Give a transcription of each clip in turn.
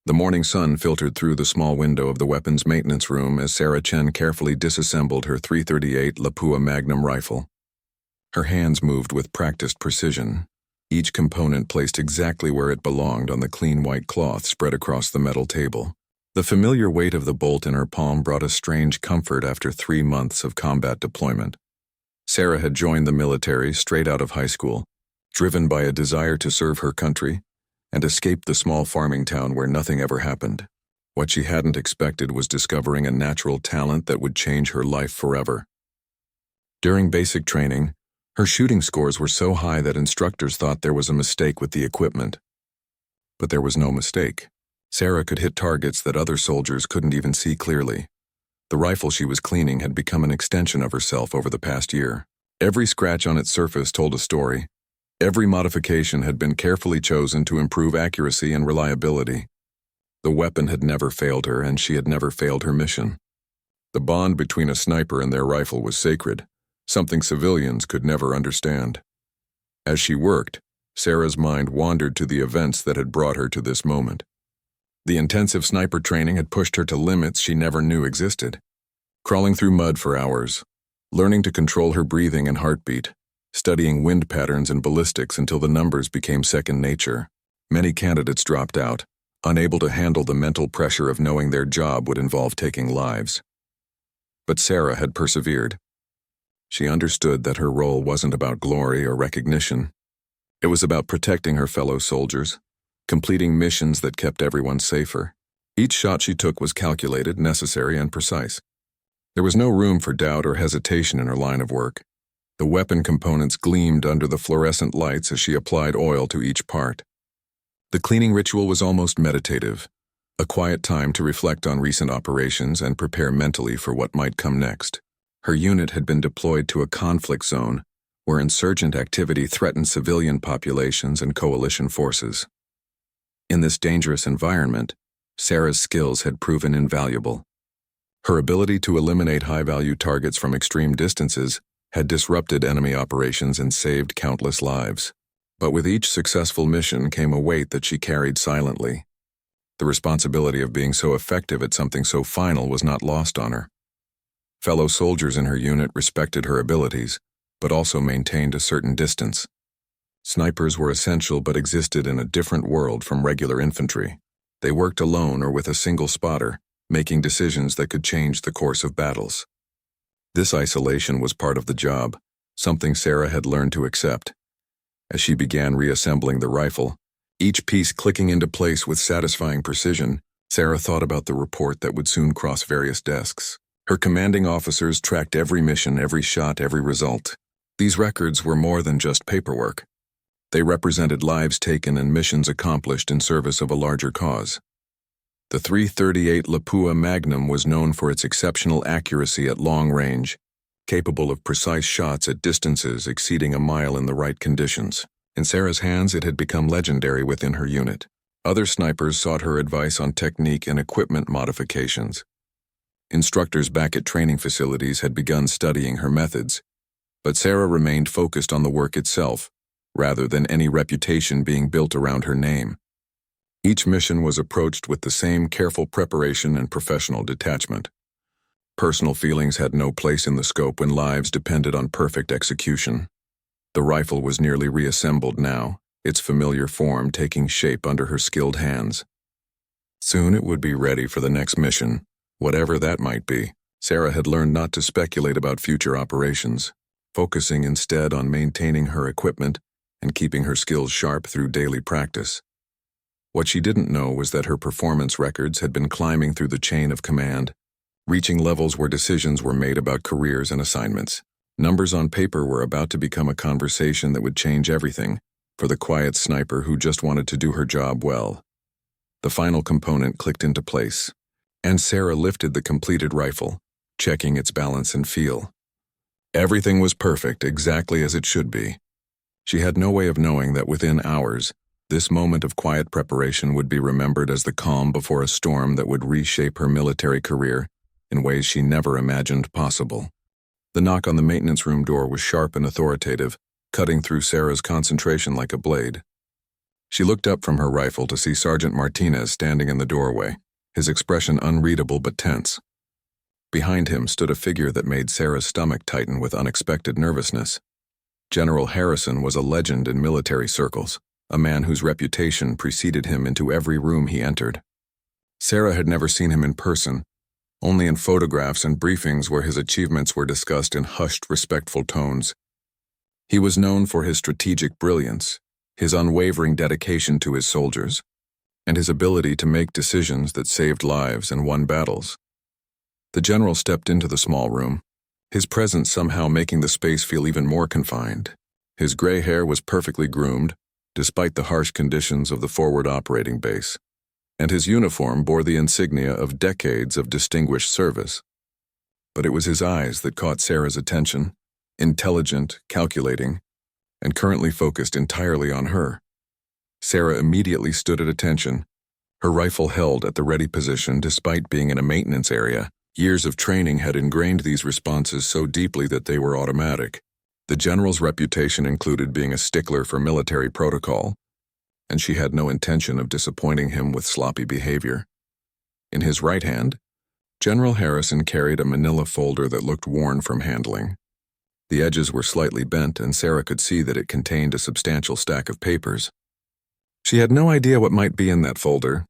The morning sun filtered through the small window of the weapons maintenance room as Sarah Chen carefully disassembled her .338 Lapua Magnum rifle. Her hands moved with practiced precision, each component placed exactly where it belonged on the clean white cloth spread across the metal table. The familiar weight of the bolt in her palm brought a strange comfort after 3 months of combat deployment. Sarah had joined the military straight out of high school, driven by a desire to serve her country and escape the small farming town where nothing ever happened. What she hadn't expected was discovering a natural talent that would change her life forever. During basic training, her shooting scores were so high that instructors thought there was a mistake with the equipment. But there was no mistake. Sarah could hit targets that other soldiers couldn't even see clearly. The rifle she was cleaning had become an extension of herself over the past year. Every scratch on its surface told a story. Every modification had been carefully chosen to improve accuracy and reliability. The weapon had never failed her, and she had never failed her mission. The bond between a sniper and their rifle was sacred, something civilians could never understand. As she worked, Sarah's mind wandered to the events that had brought her to this moment. The intensive sniper training had pushed her to limits she never knew existed. Crawling through mud for hours, learning to control her breathing and heartbeat, studying wind patterns and ballistics until the numbers became second nature. Many candidates dropped out, unable to handle the mental pressure of knowing their job would involve taking lives. But Sarah had persevered. She understood that her role wasn't about glory or recognition. It was about protecting her fellow soldiers, completing missions that kept everyone safer. Each shot she took was calculated, necessary, and precise. There was no room for doubt or hesitation in her line of work. The weapon components gleamed under the fluorescent lights as she applied oil to each part. The cleaning ritual was almost meditative, a quiet time to reflect on recent operations and prepare mentally for what might come next. Her unit had been deployed to a conflict zone where insurgent activity threatened civilian populations and coalition forces. In this dangerous environment, Sarah's skills had proven invaluable. Her ability to eliminate high-value targets from extreme distances had disrupted enemy operations and saved countless lives. But with each successful mission came a weight that she carried silently. The responsibility of being so effective at something so final was not lost on her. Fellow soldiers in her unit respected her abilities, but also maintained a certain distance. Snipers were essential but existed in a different world from regular infantry. They worked alone or with a single spotter, making decisions that could change the course of battles. This isolation was part of the job, something Sarah had learned to accept. As she began reassembling the rifle, each piece clicking into place with satisfying precision, Sarah thought about the report that would soon cross various desks. Her commanding officers tracked every mission, every shot, every result. These records were more than just paperwork. They represented lives taken and missions accomplished in service of a larger cause. The .338 Lapua Magnum was known for its exceptional accuracy at long range, capable of precise shots at distances exceeding a mile in the right conditions. In Sarah's hands, it had become legendary within her unit. Other snipers sought her advice on technique and equipment modifications. Instructors back at training facilities had begun studying her methods, but Sarah remained focused on the work itself, rather than any reputation being built around her name. Each mission was approached with the same careful preparation and professional detachment. Personal feelings had no place in the scope when lives depended on perfect execution. The rifle was nearly reassembled now, its familiar form taking shape under her skilled hands. Soon it would be ready for the next mission, whatever that might be. Sarah had learned not to speculate about future operations, focusing instead on maintaining her equipment and keeping her skills sharp through daily practice. What she didn't know was that her performance records had been climbing through the chain of command, reaching levels where decisions were made about careers and assignments. Numbers on paper were about to become a conversation that would change everything for the quiet sniper who just wanted to do her job well. The final component clicked into place, and Sarah lifted the completed rifle, checking its balance and feel. Everything was perfect, exactly as it should be. She had no way of knowing that within hours, this moment of quiet preparation would be remembered as the calm before a storm that would reshape her military career in ways she never imagined possible. The knock on the maintenance room door was sharp and authoritative, cutting through Sarah's concentration like a blade. She looked up from her rifle to see Sergeant Martinez standing in the doorway, his expression unreadable but tense. Behind him stood a figure that made Sarah's stomach tighten with unexpected nervousness. General Harrison was a legend in military circles, a man whose reputation preceded him into every room he entered. Sarah had never seen him in person, only in photographs and briefings where his achievements were discussed in hushed, respectful tones. He was known for his strategic brilliance, his unwavering dedication to his soldiers, and his ability to make decisions that saved lives and won battles. The general stepped into the small room, his presence somehow making the space feel even more confined. His gray hair was perfectly groomed, despite the harsh conditions of the forward operating base, and his uniform bore the insignia of decades of distinguished service. But it was his eyes that caught Sarah's attention, intelligent, calculating, and currently focused entirely on her. Sarah immediately stood at attention, her rifle held at the ready position despite being in a maintenance area. Years of training had ingrained these responses so deeply that they were automatic. The general's reputation included being a stickler for military protocol, and she had no intention of disappointing him with sloppy behavior. In his right hand, General Harrison carried a manila folder that looked worn from handling. The edges were slightly bent, and Sarah could see that it contained a substantial stack of papers. She had no idea what might be in that folder,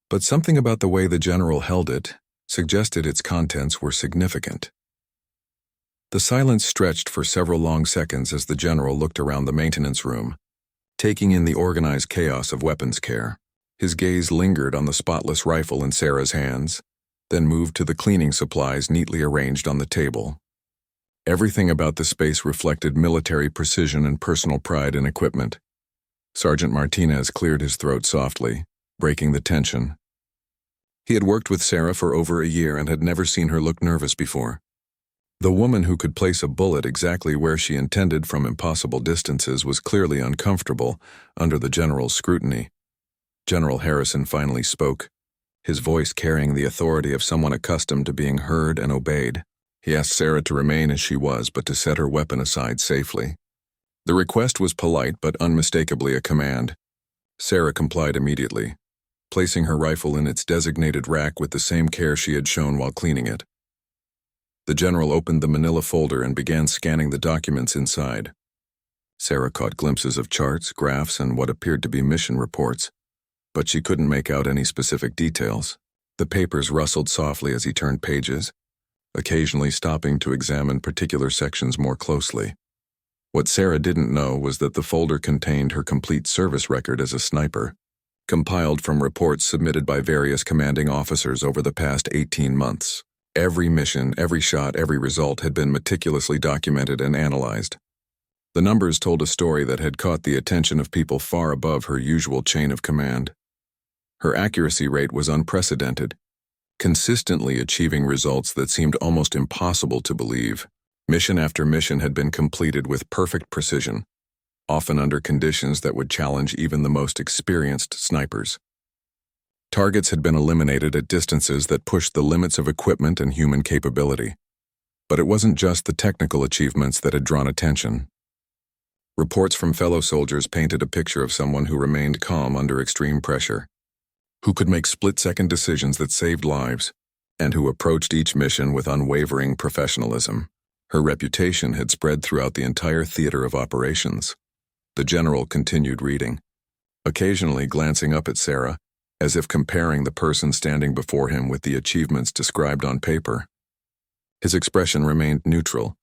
but something about the way the general held it suggested its contents were significant. The silence stretched for several long seconds as the general looked around the maintenance room, taking in the organized chaos of weapons care. His gaze lingered on the spotless rifle in Sarah's hands, then moved to the cleaning supplies neatly arranged on the table. Everything about the space reflected military precision and personal pride in equipment. Sergeant Martinez cleared his throat softly, breaking the tension. He had worked with Sarah for over a year and had never seen her look nervous before. The woman who could place a bullet exactly where she intended from impossible distances was clearly uncomfortable under the general's scrutiny. General Harrison finally spoke, his voice carrying the authority of someone accustomed to being heard and obeyed. He asked Sarah to remain as she was, but to set her weapon aside safely. The request was polite but unmistakably a command. Sarah complied immediately, placing her rifle in its designated rack with the same care she had shown while cleaning it. The general opened the manila folder and began scanning the documents inside. Sarah caught glimpses of charts, graphs, and what appeared to be mission reports, but she couldn't make out any specific details. The papers rustled softly as he turned pages, occasionally stopping to examine particular sections more closely. What Sarah didn't know was that the folder contained her complete service record as a sniper, compiled from reports submitted by various commanding officers over the past 18 months. Every mission, every shot, every result had been meticulously documented and analyzed. The numbers told a story that had caught the attention of people far above her usual chain of command. Her accuracy rate was unprecedented, consistently achieving results that seemed almost impossible to believe. Mission after mission had been completed with perfect precision, often under conditions that would challenge even the most experienced snipers. Targets had been eliminated at distances that pushed the limits of equipment and human capability. But it wasn't just the technical achievements that had drawn attention. Reports from fellow soldiers painted a picture of someone who remained calm under extreme pressure, who could make split-second decisions that saved lives, and who approached each mission with unwavering professionalism. Her reputation had spread throughout the entire theater of operations. The general continued reading, occasionally glancing up at Sarah, as if comparing the person standing before him with the achievements described on paper. His expression remained neutral,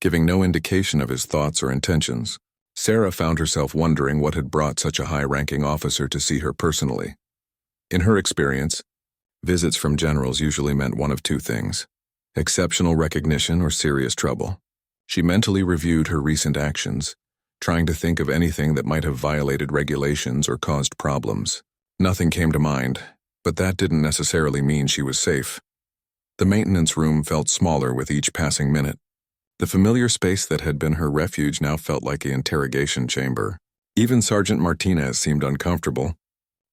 giving no indication of his thoughts or intentions. Sarah found herself wondering what had brought such a high-ranking officer to see her personally. In her experience, visits from generals usually meant one of two things: exceptional recognition or serious trouble. She mentally reviewed her recent actions, trying to think of anything that might have violated regulations or caused problems. Nothing came to mind, but that didn't necessarily mean she was safe. The maintenance room felt smaller with each passing minute. The familiar space that had been her refuge now felt like an interrogation chamber. Even Sergeant Martinez seemed uncomfortable,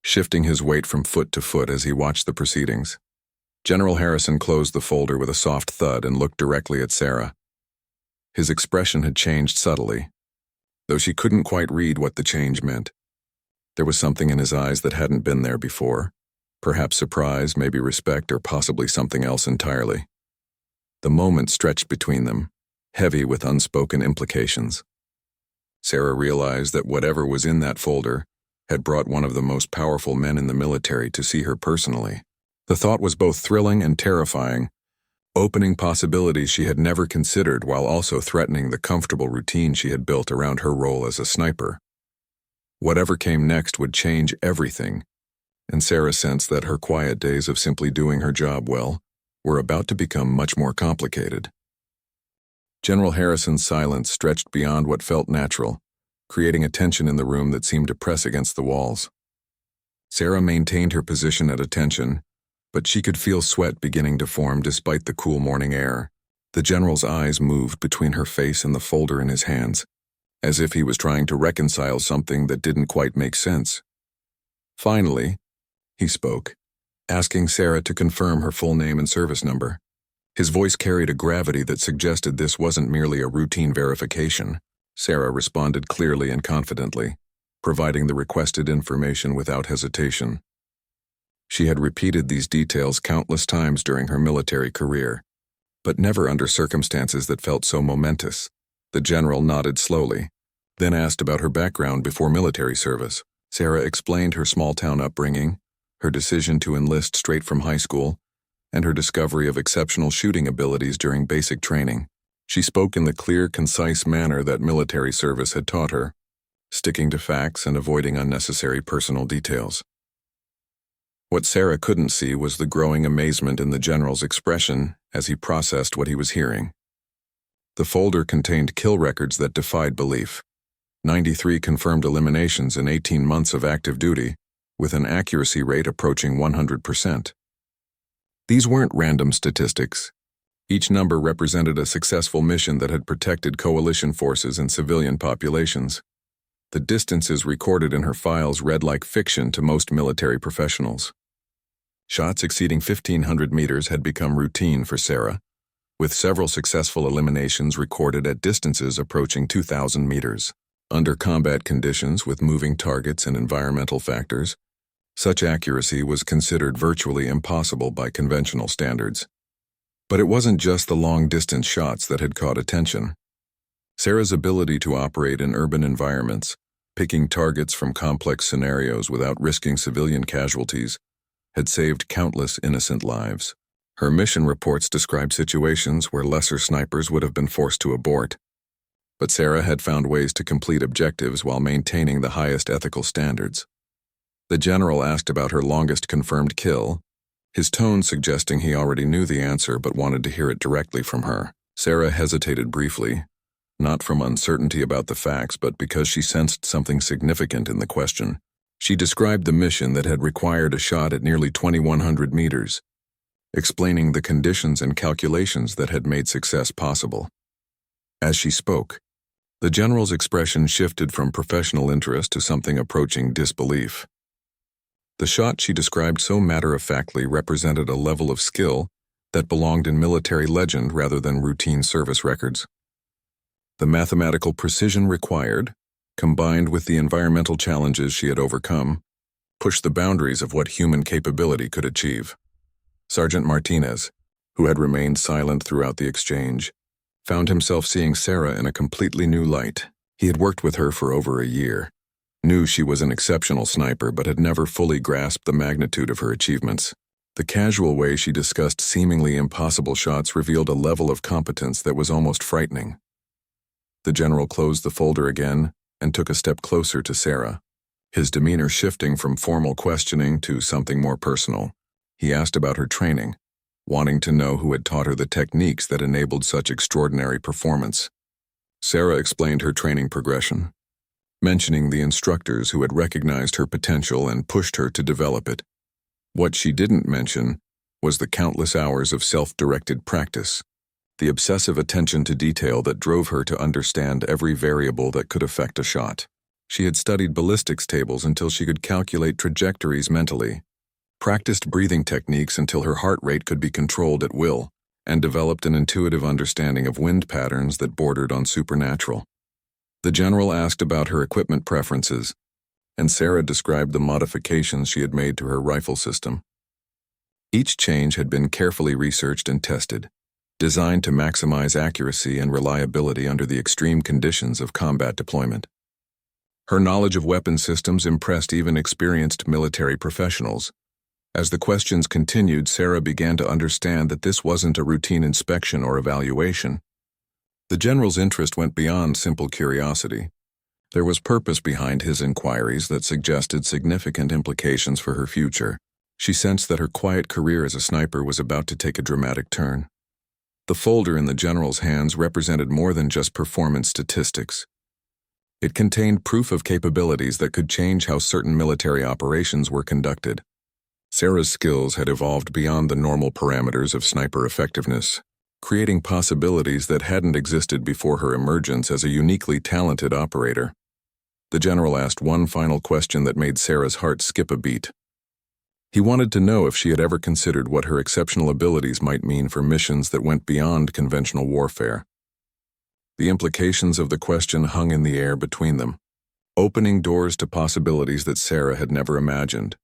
shifting his weight from foot to foot as he watched the proceedings. General Harrison closed the folder with a soft thud and looked directly at Sarah. His expression had changed subtly, though she couldn't quite read what the change meant. There was something in his eyes that hadn't been there before. Perhaps surprise, maybe respect, or possibly something else entirely. The moment stretched between them, heavy with unspoken implications. Sarah realized that whatever was in that folder had brought one of the most powerful men in the military to see her personally. The thought was both thrilling and terrifying, opening possibilities she had never considered while also threatening the comfortable routine she had built around her role as a sniper. Whatever came next would change everything, and Sarah sensed that her quiet days of simply doing her job well were about to become much more complicated. General Harrison's silence stretched beyond what felt natural, creating a tension in the room that seemed to press against the walls. Sarah maintained her position at attention, but she could feel sweat beginning to form despite the cool morning air. The general's eyes moved between her face and the folder in his hands, as if he was trying to reconcile something that didn't quite make sense. Finally, he spoke, asking Sarah to confirm her full name and service number. His voice carried a gravity that suggested this wasn't merely a routine verification. Sarah responded clearly and confidently, providing the requested information without hesitation. She had repeated these details countless times during her military career, but never under circumstances that felt so momentous. The general nodded slowly, then asked about her background before military service. Sarah explained her small-town upbringing, her decision to enlist straight from high school, and her discovery of exceptional shooting abilities during basic training. She spoke in the clear, concise manner that military service had taught her, sticking to facts and avoiding unnecessary personal details. What Sarah couldn't see was the growing amazement in the general's expression as he processed what he was hearing. The folder contained kill records that defied belief. 93 confirmed eliminations in 18 months of active duty, with an accuracy rate approaching 100%. These weren't random statistics. Each number represented a successful mission that had protected coalition forces and civilian populations. The distances recorded in her files read like fiction to most military professionals. Shots exceeding 1,500 meters had become routine for Sarah, with several successful eliminations recorded at distances approaching 2,000 meters. Under combat conditions with moving targets and environmental factors, such accuracy was considered virtually impossible by conventional standards. But it wasn't just the long-distance shots that had caught attention. Sarah's ability to operate in urban environments, picking targets from complex scenarios without risking civilian casualties, had saved countless innocent lives. Her mission reports described situations where lesser snipers would have been forced to abort. But Sarah had found ways to complete objectives while maintaining the highest ethical standards. The general asked about her longest confirmed kill, his tone suggesting he already knew the answer but wanted to hear it directly from her. Sarah hesitated briefly, not from uncertainty about the facts, but because she sensed something significant in the question. She described the mission that had required a shot at nearly 2,100 meters, explaining the conditions and calculations that had made success possible. As she spoke, the general's expression shifted from professional interest to something approaching disbelief. The shot she described so matter-of-factly represented a level of skill that belonged in military legend rather than routine service records. The mathematical precision required, combined with the environmental challenges she had overcome, pushed the boundaries of what human capability could achieve. Sergeant Martinez, who had remained silent throughout the exchange, found himself seeing Sarah in a completely new light. He had worked with her for over a year, knew she was an exceptional sniper, but had never fully grasped the magnitude of her achievements. The casual way she discussed seemingly impossible shots revealed a level of competence that was almost frightening. The general closed the folder again and took a step closer to Sarah, his demeanor shifting from formal questioning to something more personal. He asked about her training, wanting to know who had taught her the techniques that enabled such extraordinary performance. Sarah explained her training progression, mentioning the instructors who had recognized her potential and pushed her to develop it. What she didn't mention was the countless hours of self-directed practice, the obsessive attention to detail that drove her to understand every variable that could affect a shot. She had studied ballistics tables until she could calculate trajectories mentally, practiced breathing techniques until her heart rate could be controlled at will, and developed an intuitive understanding of wind patterns that bordered on supernatural. The general asked about her equipment preferences, and Sarah described the modifications she had made to her rifle system. Each change had been carefully researched and tested, designed to maximize accuracy and reliability under the extreme conditions of combat deployment. Her knowledge of weapon systems impressed even experienced military professionals. As the questions continued, Sarah began to understand that this wasn't a routine inspection or evaluation. The general's interest went beyond simple curiosity. There was purpose behind his inquiries that suggested significant implications for her future. She sensed that her quiet career as a sniper was about to take a dramatic turn. The folder in the general's hands represented more than just performance statistics. It contained proof of capabilities that could change how certain military operations were conducted. Sarah's skills had evolved beyond the normal parameters of sniper effectiveness, creating possibilities that hadn't existed before her emergence as a uniquely talented operator. The general asked one final question that made Sarah's heart skip a beat. He wanted to know if she had ever considered what her exceptional abilities might mean for missions that went beyond conventional warfare. The implications of the question hung in the air between them, opening doors to possibilities that Sarah had never imagined.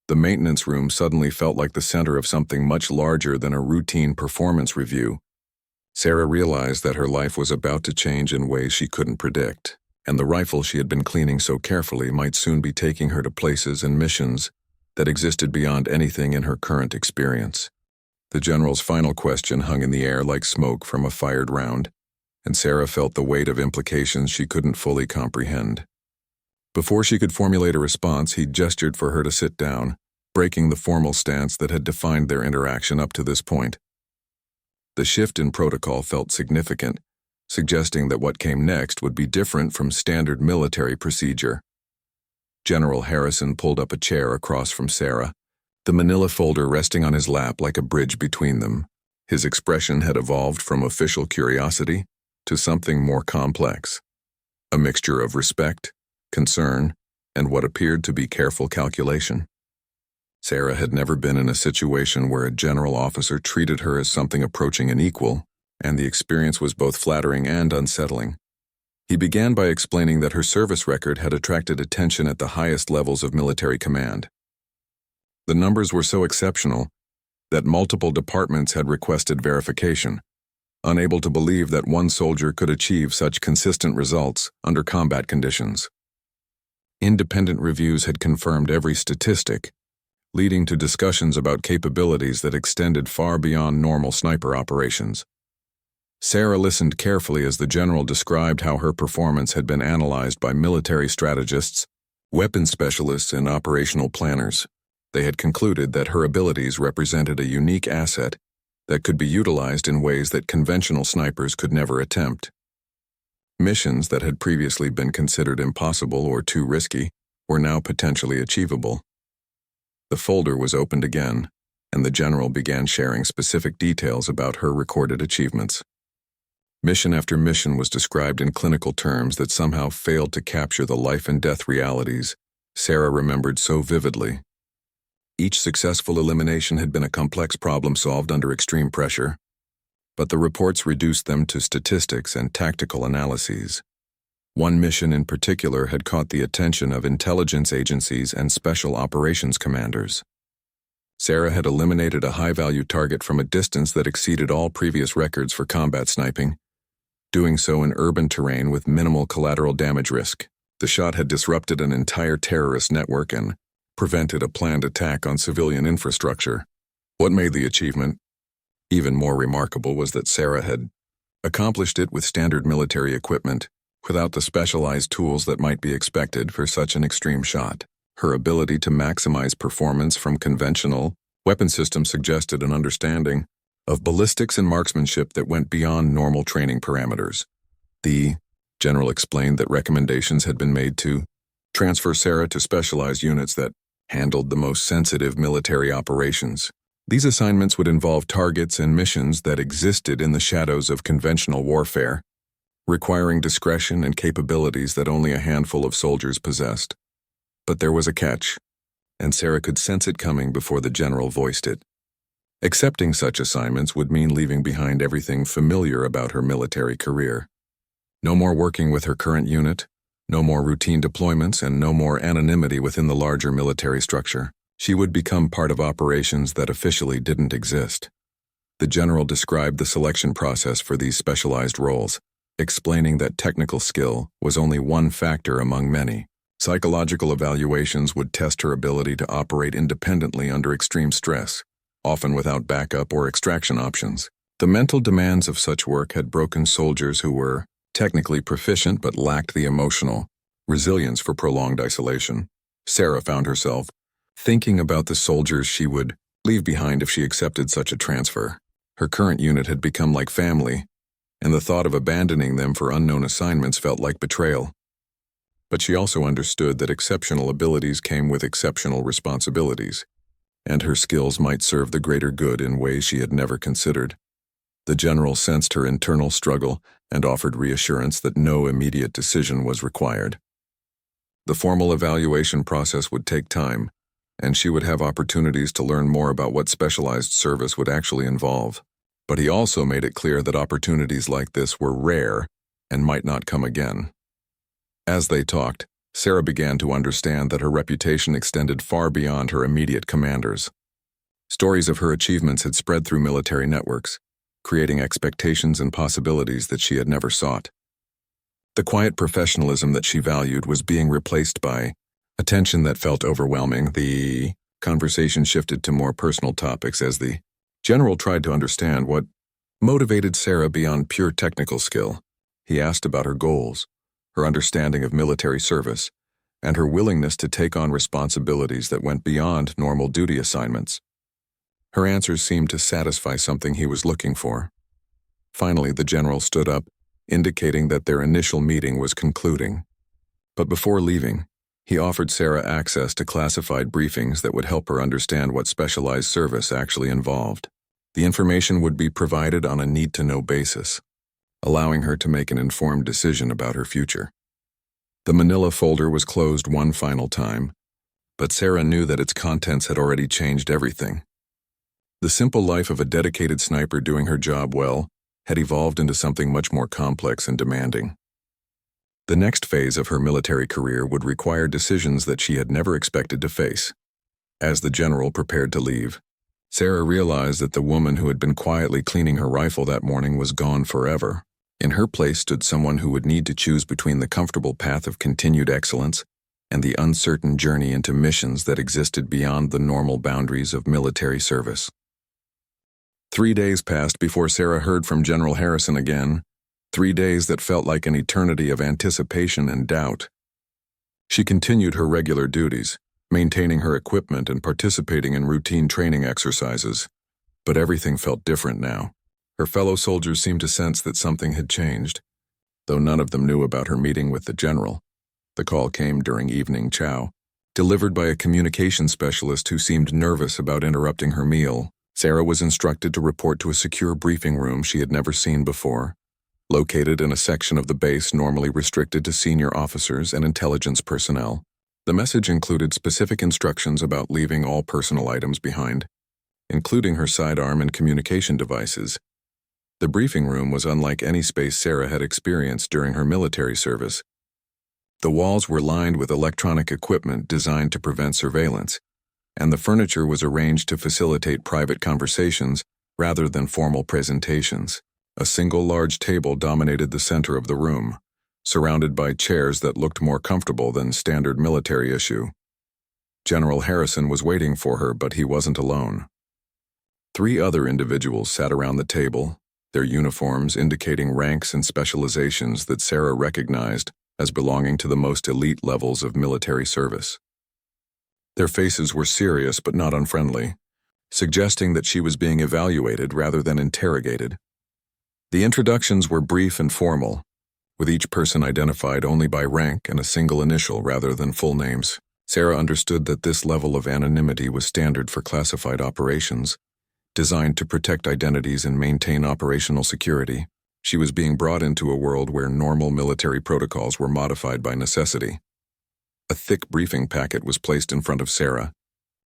The maintenance room suddenly felt like the center of something much larger than a routine performance review. Sarah realized that her life was about to change in ways she couldn't predict, and the rifle she had been cleaning so carefully might soon be taking her to places and missions that existed beyond anything in her current experience. The general's final question hung in the air like smoke from a fired round, and Sarah felt the weight of implications she couldn't fully comprehend. Before she could formulate a response, he gestured for her to sit down, breaking the formal stance that had defined their interaction up to this point. The shift in protocol felt significant, suggesting that what came next would be different from standard military procedure. General Harrison pulled up a chair across from Sarah, the manila folder resting on his lap like a bridge between them. His expression had evolved from official curiosity to something more complex, a mixture of respect, concern, and what appeared to be careful calculation. Sarah had never been in a situation where a general officer treated her as something approaching an equal, and the experience was both flattering and unsettling. He began by explaining that her service record had attracted attention at the highest levels of military command. The numbers were so exceptional that multiple departments had requested verification, unable to believe that one soldier could achieve such consistent results under combat conditions. Independent reviews had confirmed every statistic, leading to discussions about capabilities that extended far beyond normal sniper operations. Sarah listened carefully as the general described how her performance had been analyzed by military strategists, weapons specialists, and operational planners. They had concluded that her abilities represented a unique asset that could be utilized in ways that conventional snipers could never attempt. Missions that had previously been considered impossible or too risky were now potentially achievable. The folder was opened again, and the general began sharing specific details about her recorded achievements. Mission after mission was described in clinical terms that somehow failed to capture the life and death realities Sarah remembered so vividly. Each successful elimination had been a complex problem solved under extreme pressure, but the reports reduced them to statistics and tactical analyses. One mission in particular had caught the attention of intelligence agencies and special operations commanders. Sarah had eliminated a high-value target from a distance that exceeded all previous records for combat sniping, doing so in urban terrain with minimal collateral damage risk. The shot had disrupted an entire terrorist network and prevented a planned attack on civilian infrastructure. What made the achievement even more remarkable was that Sarah had accomplished it with standard military equipment, without the specialized tools that might be expected for such an extreme shot. Her ability to maximize performance from conventional weapon systems suggested an understanding of ballistics and marksmanship that went beyond normal training parameters. The general explained that recommendations had been made to transfer Sarah to specialized units that handled the most sensitive military operations. These assignments would involve targets and missions that existed in the shadows of conventional warfare, requiring discretion and capabilities that only a handful of soldiers possessed. But there was a catch, and Sarah could sense it coming before the general voiced it. Accepting such assignments would mean leaving behind everything familiar about her military career. No more working with her current unit, No more routine deployments and no more anonymity within the larger military structure. She would become part of operations that officially didn't exist. The general described the selection process for these specialized roles, explaining that technical skill was only one factor among many. Psychological evaluations would test her ability to operate independently under extreme stress, often without backup or extraction options. The mental demands of such work had broken soldiers who were technically proficient but lacked the emotional resilience for prolonged isolation. Sarah found herself thinking about the soldiers she would leave behind if she accepted such a transfer. Her current unit had become like family, and the thought of abandoning them for unknown assignments felt like betrayal. But she also understood that exceptional abilities came with exceptional responsibilities, and her skills might serve the greater good in ways she had never considered. The general sensed her internal struggle and offered reassurance that no immediate decision was required. The formal evaluation process would take time, and she would have opportunities to learn more about what specialized service would actually involve. But he also made it clear that opportunities like this were rare and might not come again. As they talked, Sarah began to understand that her reputation extended far beyond her immediate commanders. Stories of her achievements had spread through military networks, creating expectations and possibilities that she had never sought. The quiet professionalism that she valued was being replaced by attention that felt overwhelming. The conversation shifted to more personal topics as the general tried to understand what motivated Sarah beyond pure technical skill. He asked about her goals, her understanding of military service, and her willingness to take on responsibilities that went beyond normal duty assignments. Her answers seemed to satisfy something he was looking for. Finally, the general stood up, indicating that their initial meeting was concluding. But before leaving, he offered Sarah access to classified briefings that would help her understand what specialized service actually involved. The information would be provided on a need-to-know basis, allowing her to make an informed decision about her future. The manila folder was closed one final time, but Sarah knew that its contents had already changed everything. The simple life of a dedicated sniper doing her job well had evolved into something much more complex and demanding. The next phase of her military career would require decisions that she had never expected to face. As the general prepared to leave, Sarah realized that the woman who had been quietly cleaning her rifle that morning was gone forever. In her place stood someone who would need to choose between the comfortable path of continued excellence and the uncertain journey into missions that existed beyond the normal boundaries of military service. 3 days passed before Sarah heard from General Harrison again, 3 days that felt like an eternity of anticipation and doubt. She continued her regular duties, maintaining her equipment and participating in routine training exercises, but everything felt different now. Her fellow soldiers seemed to sense that something had changed, though none of them knew about her meeting with the general. The call came during evening chow, delivered by a communication specialist who seemed nervous about interrupting her meal. Sarah was instructed to report to a secure briefing room she had never seen before, located in a section of the base normally restricted to senior officers and intelligence personnel. The message included specific instructions about leaving all personal items behind, including her sidearm and communication devices. The briefing room was unlike any space Sarah had experienced during her military service. The walls were lined with electronic equipment designed to prevent surveillance, and the furniture was arranged to facilitate private conversations rather than formal presentations. A single large table dominated the center of the room, surrounded by chairs that looked more comfortable than standard military issue. General Harrison was waiting for her, but he wasn't alone. 3 other individuals sat around the table, their uniforms indicating ranks and specializations that Sarah recognized as belonging to the most elite levels of military service. Their faces were serious but not unfriendly, suggesting that she was being evaluated rather than interrogated. The introductions were brief and formal, with each person identified only by rank and a single initial rather than full names. Sarah understood that this level of anonymity was standard for classified operations, designed to protect identities and maintain operational security. She was being brought into a world where normal military protocols were modified by necessity. A thick briefing packet was placed in front of Sarah,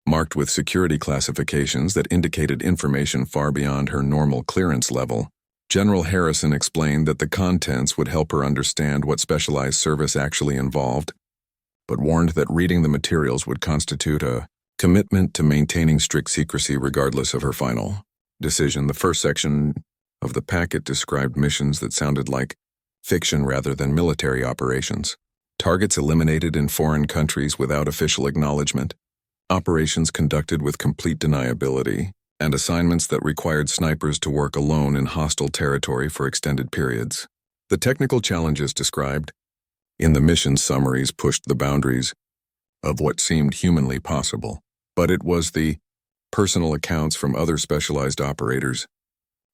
marked with security classifications that indicated information far beyond her normal clearance level. General Harrison explained that the contents would help her understand what specialized service actually involved, but warned that reading the materials would constitute a commitment to maintaining strict secrecy regardless of her final decision. The first section of the packet described missions that sounded like fiction rather than military operations. Targets eliminated in foreign countries without official acknowledgement, operations conducted with complete deniability, and assignments that required snipers to work alone in hostile territory for extended periods. The technical challenges described in the mission summaries pushed the boundaries of what seemed humanly possible, but it was the personal accounts from other specialized operators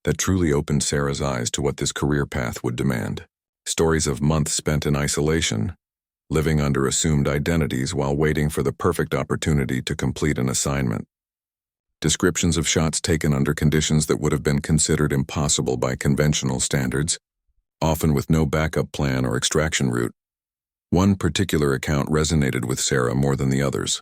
that truly opened Sarah's eyes to what this career path would demand. Stories of months spent in isolation, living under assumed identities while waiting for the perfect opportunity to complete an assignment. Descriptions of shots taken under conditions that would have been considered impossible by conventional standards, often with no backup plan or extraction route. One particular account resonated with Sarah more than the others.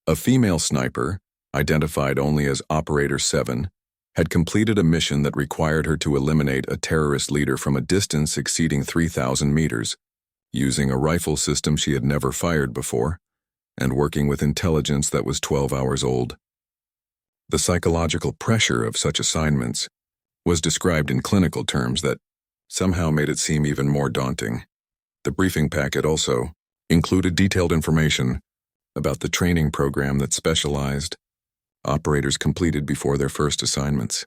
A female sniper, identified only as Operator 7, had completed a mission that required her to eliminate a terrorist leader from a distance exceeding 3,000 meters, using a rifle system she had never fired before, and working with intelligence that was 12 hours old. The psychological pressure of such assignments was described in clinical terms that somehow made it seem even more daunting. The briefing packet also included detailed information about the training program that specialized operators completed before their first assignments.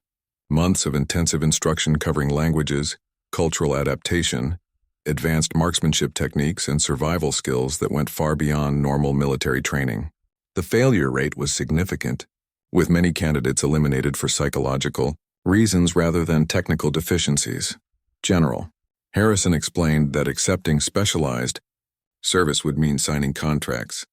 Months of intensive instruction covering languages, cultural adaptation, advanced marksmanship techniques, and survival skills that went far beyond normal military training. The failure rate was significant, with many candidates eliminated for psychological reasons rather than technical deficiencies. General Harrison explained that accepting specialized service would mean signing contracts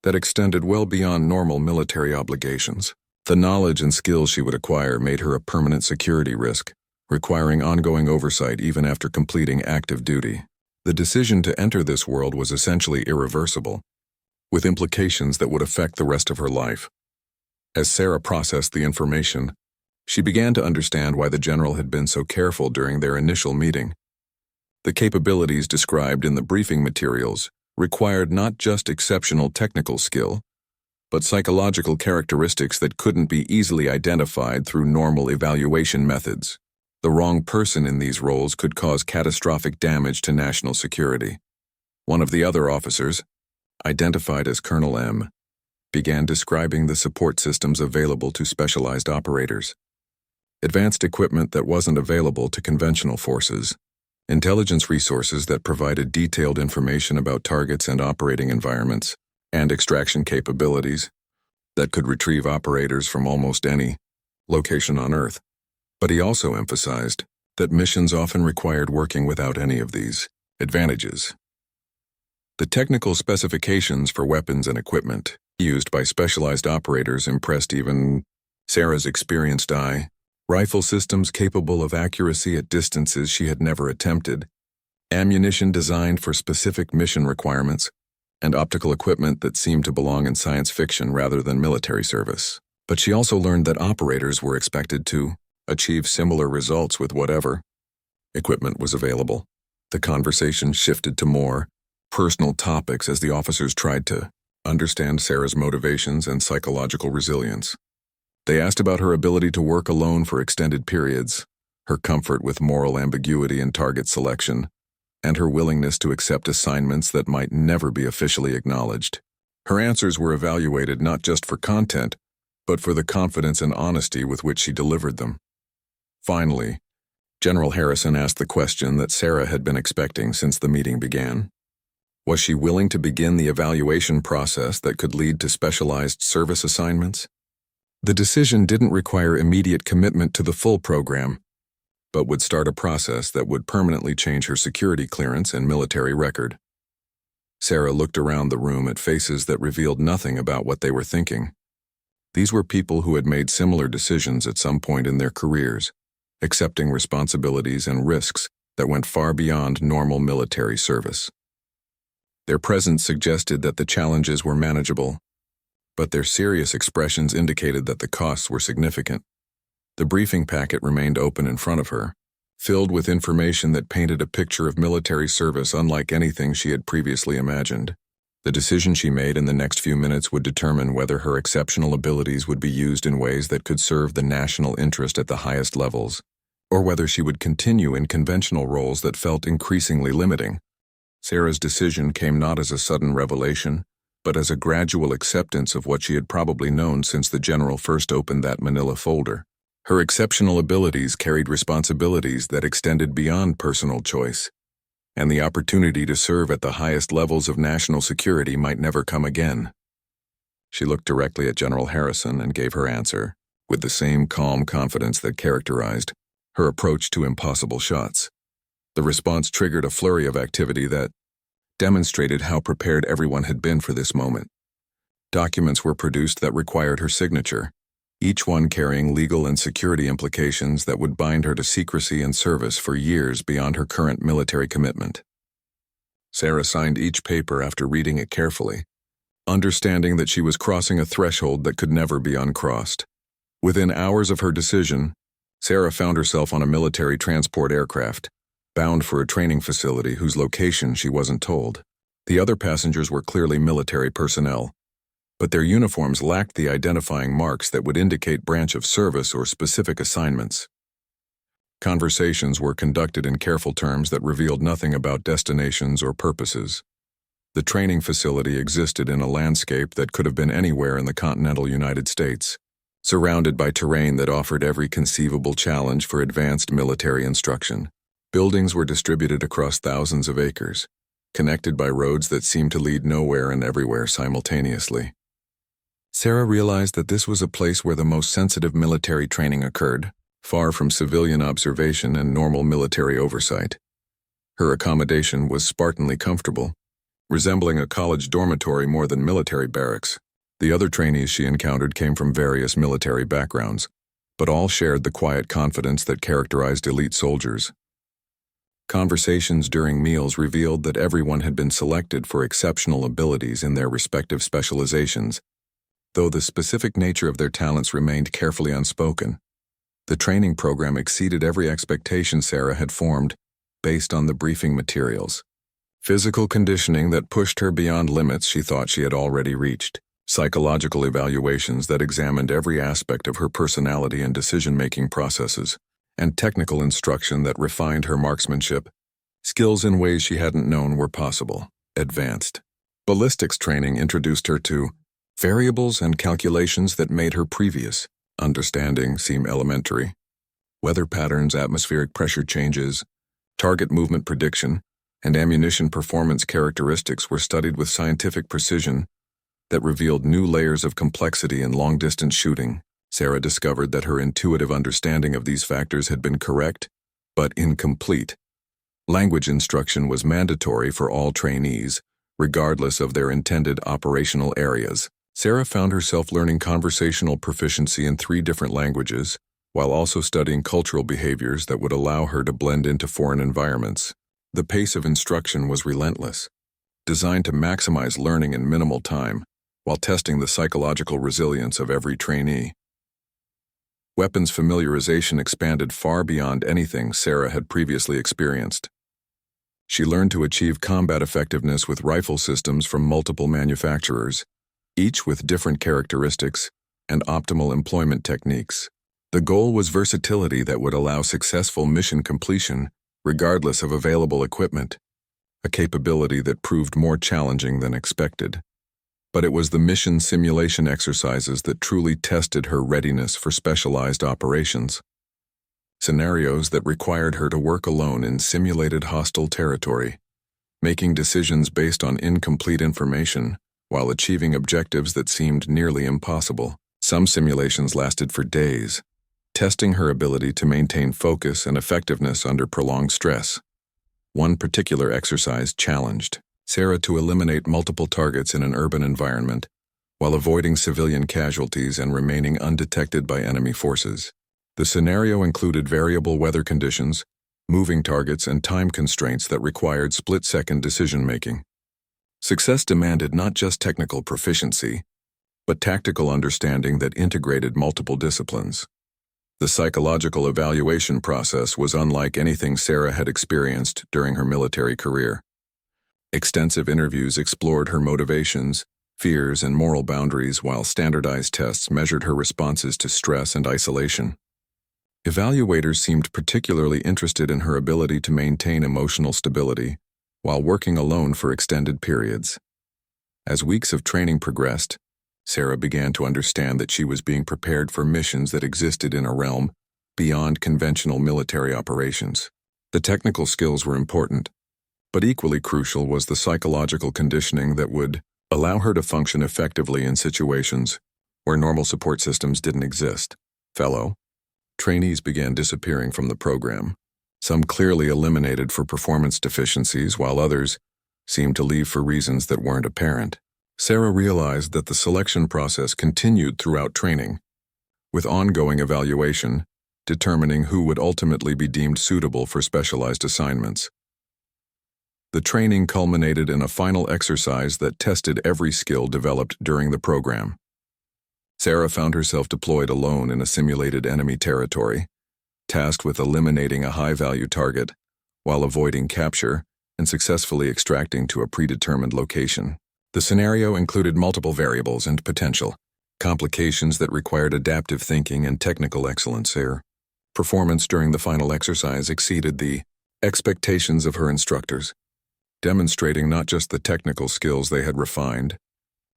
that extended well beyond normal military obligations. The knowledge and skills she would acquire made her a permanent security risk, requiring ongoing oversight even after completing active duty. The decision to enter this world was essentially irreversible, with implications that would affect the rest of her life. As Sarah processed the information, she began to understand why the general had been so careful during their initial meeting. The capabilities described in the briefing materials required not just exceptional technical skill, but psychological characteristics that couldn't be easily identified through normal evaluation methods. The wrong person in these roles could cause catastrophic damage to national security. One of the other officers, identified as Colonel M, began describing the support systems available to specialized operators. Advanced equipment that wasn't available to conventional forces, intelligence resources that provided detailed information about targets and operating environments, and extraction capabilities that could retrieve operators from almost any location on Earth. But he also emphasized that missions often required working without any of these advantages. The technical specifications for weapons and equipment used by specialized operators impressed even Sarah's experienced eye. Rifle systems capable of accuracy at distances she had never attempted, ammunition designed for specific mission requirements, and optical equipment that seemed to belong in science fiction rather than military service. But she also learned that operators were expected to achieve similar results with whatever equipment was available. The conversation shifted to more personal topics as the officers tried to understand Sarah's motivations and psychological resilience. They asked about her ability to work alone for extended periods, her comfort with moral ambiguity in target selection, and her willingness to accept assignments that might never be officially acknowledged. Her answers were evaluated not just for content, but for the confidence and honesty with which she delivered them. Finally, General Harrison asked the question that Sarah had been expecting since the meeting began. Was she willing to begin the evaluation process that could lead to specialized service assignments? The decision didn't require immediate commitment to the full program, but would start a process that would permanently change her security clearance and military record. Sarah looked around the room at faces that revealed nothing about what they were thinking. These were people who had made similar decisions at some point in their careers, accepting responsibilities and risks that went far beyond normal military service. Their presence suggested that the challenges were manageable, but their serious expressions indicated that the costs were significant. The briefing packet remained open in front of her, filled with information that painted a picture of military service unlike anything she had previously imagined. The decision she made in the next few minutes would determine whether her exceptional abilities would be used in ways that could serve the national interest at the highest levels, or whether she would continue in conventional roles that felt increasingly limiting. Sarah's decision came not as a sudden revelation, but as a gradual acceptance of what she had probably known since the general first opened that manila folder. Her exceptional abilities carried responsibilities that extended beyond personal choice, and the opportunity to serve at the highest levels of national security might never come again. She looked directly at General Harrison and gave her answer, with the same calm confidence that characterized her approach to impossible shots. The response triggered a flurry of activity that demonstrated how prepared everyone had been for this moment. Documents were produced that required her signature, each one carrying legal and security implications that would bind her to secrecy and service for years beyond her current military commitment. Sarah signed each paper after reading it carefully, understanding that she was crossing a threshold that could never be uncrossed. Within hours of her decision, Sarah found herself on a military transport aircraft, bound for a training facility whose location she wasn't told. The other passengers were clearly military personnel, but their uniforms lacked the identifying marks that would indicate branch of service or specific assignments. Conversations were conducted in careful terms that revealed nothing about destinations or purposes. The training facility existed in a landscape that could have been anywhere in the continental United States, surrounded by terrain that offered every conceivable challenge for advanced military instruction. Buildings were distributed across thousands of acres, connected by roads that seemed to lead nowhere and everywhere simultaneously. Sarah realized that this was a place where the most sensitive military training occurred, far from civilian observation and normal military oversight. Her accommodation was Spartanly comfortable, resembling a college dormitory more than military barracks. The other trainees she encountered came from various military backgrounds, but all shared the quiet confidence that characterized elite soldiers. Conversations during meals revealed that everyone had been selected for exceptional abilities in their respective specializations, though the specific nature of their talents remained carefully unspoken. The training program exceeded every expectation Sarah had formed based on the briefing materials. Physical conditioning that pushed her beyond limits she thought she had already reached, psychological evaluations that examined every aspect of her personality and decision-making processes, and technical instruction that refined her marksmanship, skills in ways she hadn't known were possible. Advanced ballistics training introduced her to variables and calculations that made her previous understanding seem elementary. Weather patterns, atmospheric pressure changes, target movement prediction, and ammunition performance characteristics were studied with scientific precision that revealed new layers of complexity in long-distance shooting. Sarah discovered that her intuitive understanding of these factors had been correct, but incomplete. Language instruction was mandatory for all trainees, regardless of their intended operational areas. Sarah found herself learning conversational proficiency in 3 different languages, while also studying cultural behaviors that would allow her to blend into foreign environments. The pace of instruction was relentless, designed to maximize learning in minimal time, while testing the psychological resilience of every trainee. Weapons familiarization expanded far beyond anything Sarah had previously experienced. She learned to achieve combat effectiveness with rifle systems from multiple manufacturers, each with different characteristics and optimal employment techniques. The goal was versatility that would allow successful mission completion regardless of available equipment, a capability that proved more challenging than expected. But it was the mission simulation exercises that truly tested her readiness for specialized operations. Scenarios that required her to work alone in simulated hostile territory, making decisions based on incomplete information while achieving objectives that seemed nearly impossible. Some simulations lasted for days, testing her ability to maintain focus and effectiveness under prolonged stress. One particular exercise challenged Sarah to eliminate multiple targets in an urban environment, while avoiding civilian casualties and remaining undetected by enemy forces. The scenario included variable weather conditions, moving targets, and time constraints that required split-second decision-making. Success demanded not just technical proficiency, but tactical understanding that integrated multiple disciplines. The psychological evaluation process was unlike anything Sarah had experienced during her military career. Extensive interviews explored her motivations, fears, and moral boundaries, while standardized tests measured her responses to stress and isolation. Evaluators seemed particularly interested in her ability to maintain emotional stability while working alone for extended periods. As weeks of training progressed, Sarah began to understand that she was being prepared for missions that existed in a realm beyond conventional military operations. The technical skills were important, but equally crucial was the psychological conditioning that would allow her to function effectively in situations where normal support systems didn't exist. Fellow trainees began disappearing from the program, some clearly eliminated for performance deficiencies, while others seemed to leave for reasons that weren't apparent. Sarah realized that the selection process continued throughout training, with ongoing evaluation determining who would ultimately be deemed suitable for specialized assignments. The training culminated in a final exercise that tested every skill developed during the program. Sarah found herself deployed alone in a simulated enemy territory, tasked with eliminating a high-value target while avoiding capture and successfully extracting to a predetermined location. The scenario included multiple variables and potential complications that required adaptive thinking and technical excellence. Her performance during the final exercise exceeded the expectations of her instructors, demonstrating not just the technical skills they had refined,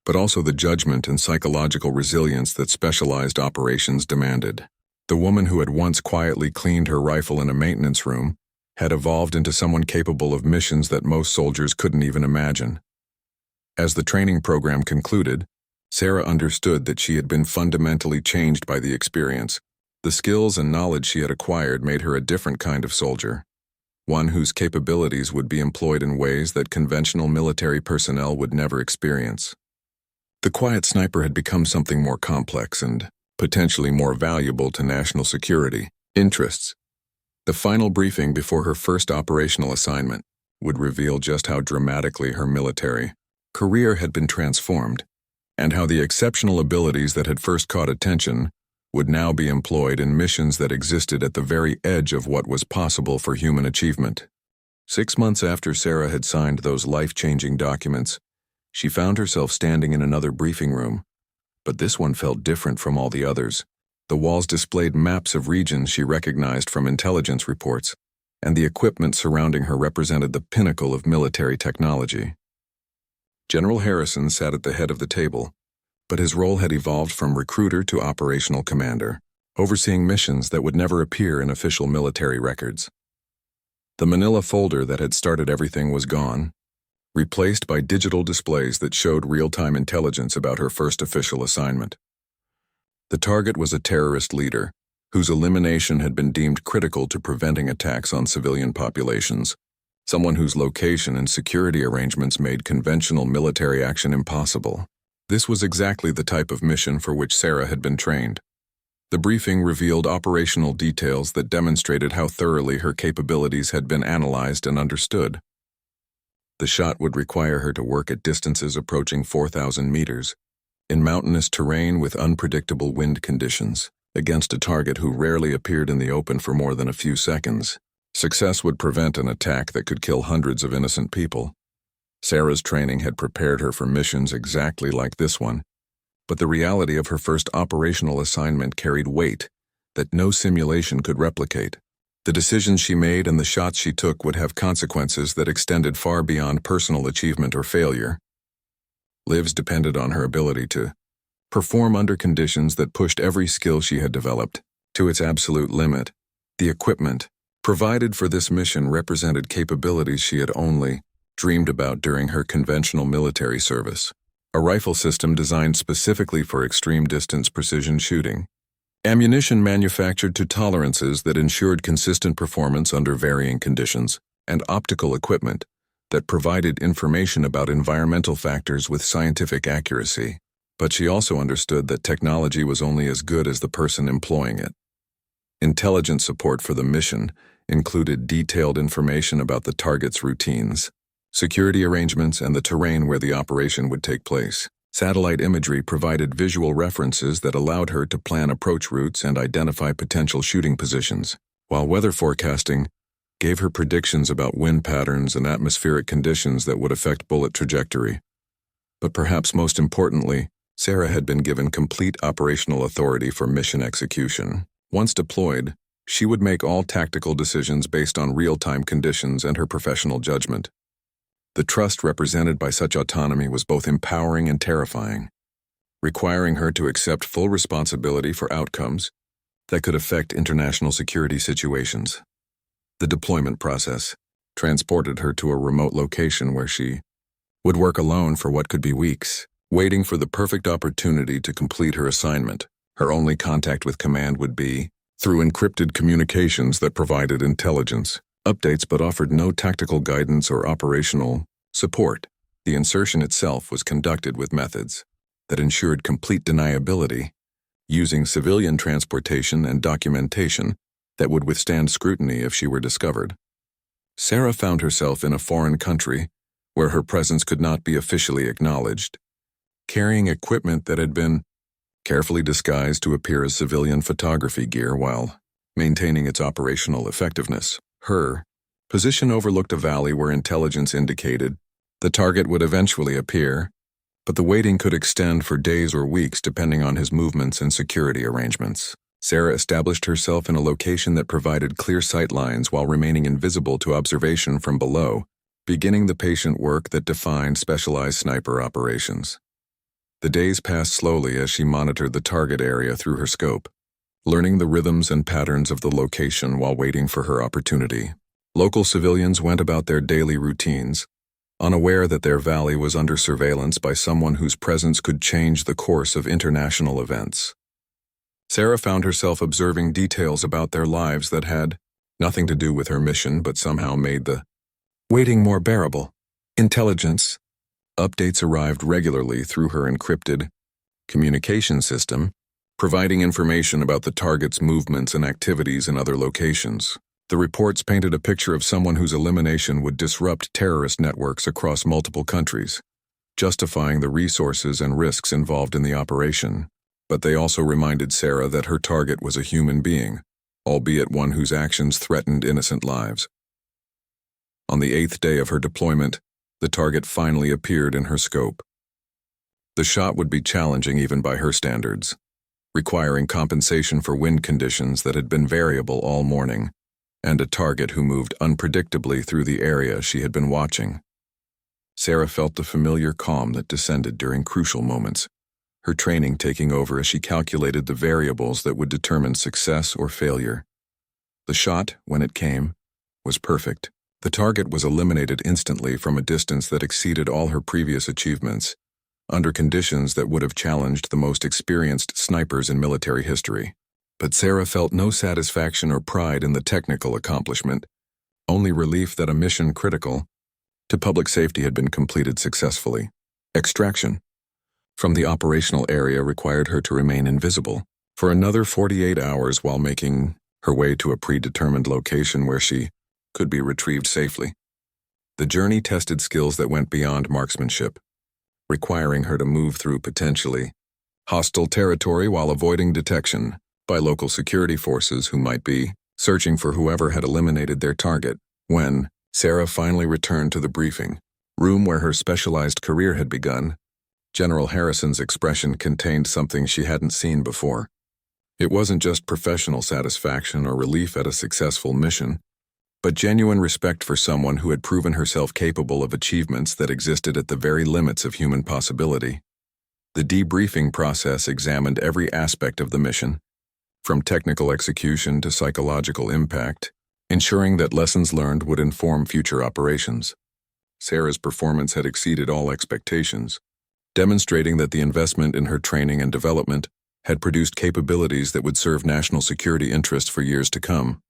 but also the judgment and psychological resilience that specialized operations demanded. The woman who had once quietly cleaned her rifle in a maintenance room had evolved into someone capable of missions that most soldiers couldn't even imagine. As the training program concluded, Sarah understood that she had been fundamentally changed by the experience. The skills and knowledge she had acquired made her a different kind of soldier, one whose capabilities would be employed in ways that conventional military personnel would never experience. The quiet sniper had become something more complex and potentially more valuable to national security interests. The final briefing before her first operational assignment would reveal just how dramatically her military career had been transformed, and how the exceptional abilities that had first caught attention would now be employed in missions that existed at the very edge of what was possible for human achievement. 6 months after Sarah had signed those life-changing documents, she found herself standing in another briefing room, but this one felt different from all the others. The walls displayed maps of regions she recognized from intelligence reports, and the equipment surrounding her represented the pinnacle of military technology. General Harrison sat at the head of the table, but his role had evolved from recruiter to operational commander, overseeing missions that would never appear in official military records. The manila folder that had started everything was gone, replaced by digital displays that showed real-time intelligence about her first official assignment. The target was a terrorist leader, whose elimination had been deemed critical to preventing attacks on civilian populations, someone whose location and security arrangements made conventional military action impossible. This was exactly the type of mission for which Sarah had been trained. The briefing revealed operational details that demonstrated how thoroughly her capabilities had been analyzed and understood. The shot would require her to work at distances approaching 4,000 meters, in mountainous terrain with unpredictable wind conditions, against a target who rarely appeared in the open for more than a few seconds. Success would prevent an attack that could kill hundreds of innocent people. Sarah's training had prepared her for missions exactly like this one, but the reality of her first operational assignment carried weight that no simulation could replicate. The decisions she made and the shots she took would have consequences that extended far beyond personal achievement or failure. Lives depended on her ability to perform under conditions that pushed every skill she had developed to its absolute limit. The equipment provided for this mission represented capabilities she had only dreamed about during her conventional military service. A rifle system designed specifically for extreme distance precision shooting. Ammunition manufactured to tolerances that ensured consistent performance under varying conditions, and optical equipment that provided information about environmental factors with scientific accuracy. But she also understood that technology was only as good as the person employing it. Intelligence support for the mission included detailed information about the target's routines, security arrangements, and the terrain where the operation would take place. Satellite imagery provided visual references that allowed her to plan approach routes and identify potential shooting positions, while weather forecasting gave her predictions about wind patterns and atmospheric conditions that would affect bullet trajectory. But perhaps most importantly, Sarah had been given complete operational authority for mission execution. Once deployed, she would make all tactical decisions based on real-time conditions and her professional judgment. The trust represented by such autonomy was both empowering and terrifying, requiring her to accept full responsibility for outcomes that could affect international security situations. The deployment process transported her to a remote location where she would work alone for what could be weeks, waiting for the perfect opportunity to complete her assignment. Her only contact with command would be through encrypted communications that provided intelligence updates but offered no tactical guidance or operational support. The insertion itself was conducted with methods that ensured complete deniability, using civilian transportation and documentation that would withstand scrutiny if she were discovered. Sarah found herself in a foreign country where her presence could not be officially acknowledged, carrying equipment that had been carefully disguised to appear as civilian photography gear while maintaining its operational effectiveness. Her position overlooked a valley where intelligence indicated the target would eventually appear, but the waiting could extend for days or weeks depending on his movements and security arrangements. Sarah established herself in a location that provided clear sight lines while remaining invisible to observation from below, beginning the patient work that defined specialized sniper operations. The days passed slowly as she monitored the target area through her scope, learning the rhythms and patterns of the location while waiting for her opportunity. Local civilians went about their daily routines, unaware that their valley was under surveillance by someone whose presence could change the course of international events. Sarah found herself observing details about their lives that had nothing to do with her mission but somehow made the waiting more bearable. Intelligence updates arrived regularly through her encrypted communication system, providing information about the target's movements and activities in other locations. The reports painted a picture of someone whose elimination would disrupt terrorist networks across multiple countries, justifying the resources and risks involved in the operation. But they also reminded Sarah that her target was a human being, albeit one whose actions threatened innocent lives. On the 8th day of her deployment, the target finally appeared in her scope. The shot would be challenging even by her standards, requiring compensation for wind conditions that had been variable all morning, and a target who moved unpredictably through the area she had been watching. Sarah felt the familiar calm that descended during crucial moments, her training taking over as she calculated the variables that would determine success or failure. The shot, when it came, was perfect. The target was eliminated instantly from a distance that exceeded all her previous achievements, under conditions that would have challenged the most experienced snipers in military history. But Sarah felt no satisfaction or pride in the technical accomplishment, only relief that a mission critical to public safety had been completed successfully. Extraction from the operational area required her to remain invisible for another 48 hours while making her way to a predetermined location where she could be retrieved safely. The journey tested skills that went beyond marksmanship, requiring her to move through potentially hostile territory while avoiding detection by local security forces who might be searching for whoever had eliminated their target. When Sarah finally returned to the briefing room where her specialized career had begun, General Harrison's expression contained something she hadn't seen before. It wasn't just professional satisfaction or relief at a successful mission, but genuine respect for someone who had proven herself capable of achievements that existed at the very limits of human possibility. The debriefing process examined every aspect of the mission, from technical execution to psychological impact, ensuring that lessons learned would inform future operations. Sarah's performance had exceeded all expectations, demonstrating that the investment in her training and development had produced capabilities that would serve national security interests for years to come.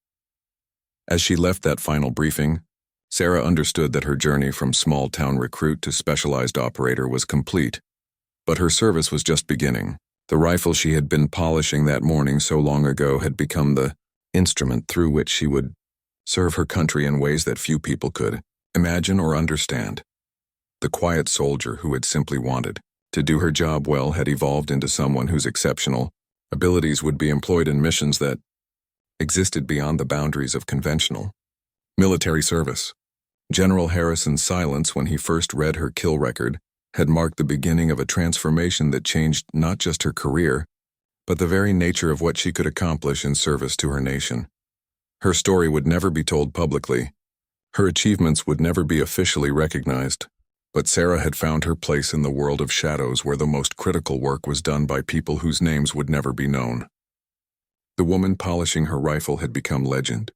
As she left that final briefing, Sarah understood that her journey from small-town recruit to specialized operator was complete, but her service was just beginning. The rifle she had been polishing that morning so long ago had become the instrument through which she would serve her country in ways that few people could imagine or understand. The quiet soldier who had simply wanted To do her job well had evolved into someone whose exceptional abilities would be employed in missions that existed beyond the boundaries of conventional military service. General Harrison's silence when he first read her kill record had marked the beginning of a transformation that changed not just her career, but the very nature of what she could accomplish in service to her nation. Her story would never be told publicly. Her achievements would never be officially recognized. But Sarah had found her place in the world of shadows where the most critical work was done by people whose names would never be known. The woman polishing her rifle had become legend.